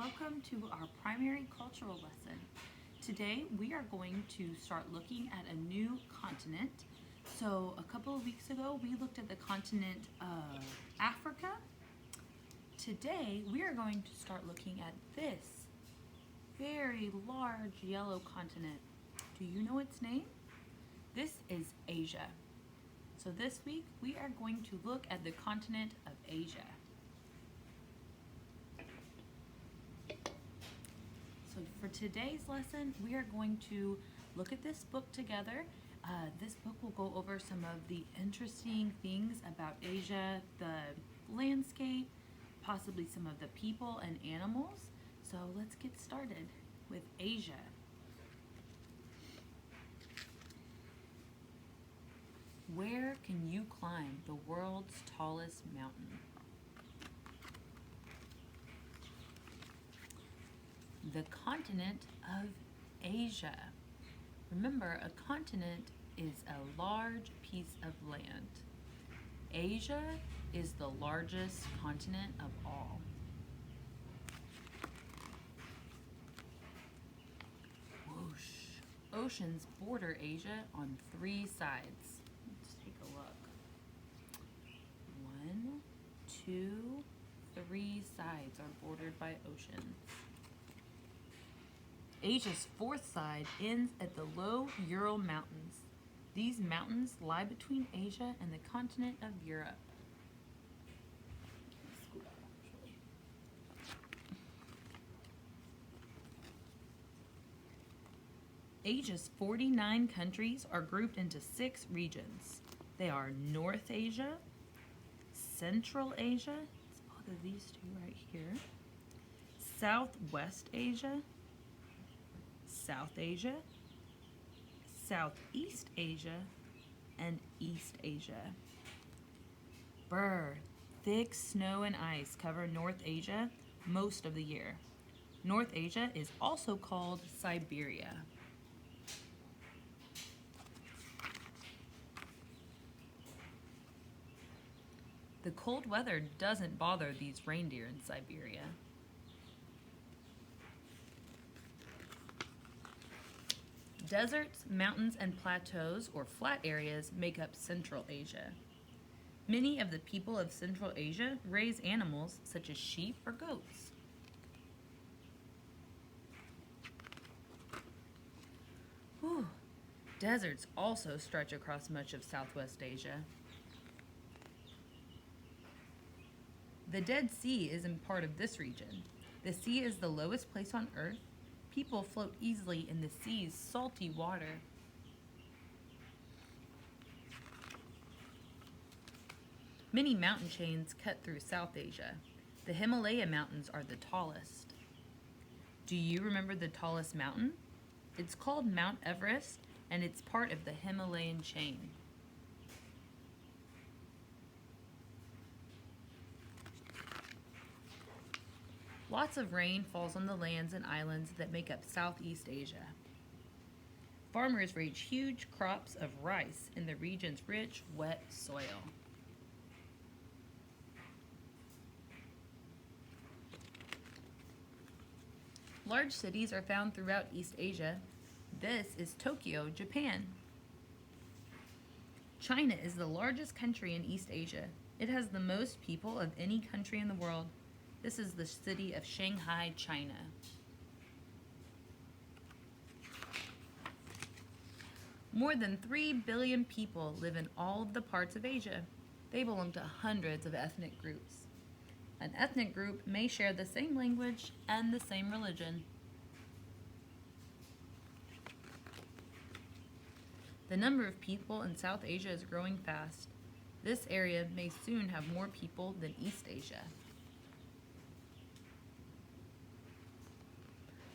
welcome to our primary cultural lesson. Today we are going to start looking at a new continent. So a couple of weeks ago we looked at the continent of Africa. Today we are going to start looking at this very large yellow continent. Do you know its name? This is Asia. So this week we are going to look at the continent of Asia. So for today's lesson, we are going to look at this book together. This book will go over some of the interesting things about Asia, the landscape, possibly some of the people and animals. So let's get started with Asia. Where can you climb the world's tallest mountain? The continent of Asia. Remember, a continent is a large piece of land. Asia is the largest continent of all. Whoosh. Oceans border Asia on 3 sides. Let's take a look. 1, 2, 3 sides are bordered by oceans. Asia's 4th side ends at the low Ural Mountains. These mountains lie between Asia and the continent of Europe. Asia's 49 countries are grouped into 6 regions. They are North Asia, Central Asia, it's both of these two right here, Southwest Asia, South Asia, Southeast Asia, and East Asia. Thick snow and ice cover North Asia most of the year. North Asia is also called Siberia. The cold weather doesn't bother these reindeer in Siberia. Deserts, mountains, and plateaus, or flat areas, make up Central Asia. Many of the people of Central Asia raise animals such as sheep or goats. Deserts also stretch across much of Southwest Asia. The Dead Sea is in part of this region. The sea is the lowest place on Earth. People float easily in the sea's salty water. Many mountain chains cut through South Asia. The Himalaya mountains are the tallest. Do you remember the tallest mountain? It's called Mount Everest, and it's part of the Himalayan chain. Lots of rain falls on the lands and islands that make up Southeast Asia. Farmers raise huge crops of rice in the region's rich, wet soil. Large cities are found throughout East Asia. This is Tokyo, Japan. China is the largest country in East Asia. It has the most people of any country in the world. This is the city of Shanghai, China. More than 3 billion people live in all of the parts of Asia. They belong to hundreds of ethnic groups. An ethnic group may share the same language and the same religion. The number of people in South Asia is growing fast. This area may soon have more people than East Asia.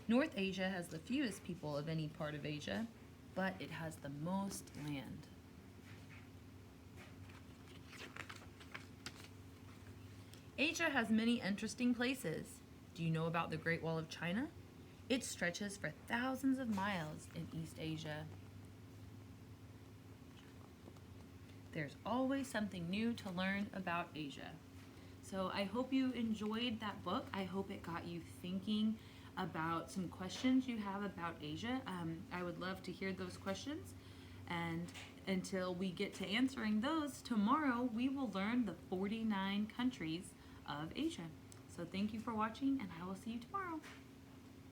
North Asia has the fewest people of any part of Asia, but it has the most land. Asia has many interesting places. Do you know about the Great Wall of China? It stretches for thousands of miles in East Asia. There's always something new to learn about Asia. So I hope you enjoyed that book. I hope it got you thinking about some questions you have about Asia. I would love to hear those questions. And until we get to answering those, tomorrow we will learn the 49 countries of Asia. So thank you for watching, and I will see you tomorrow.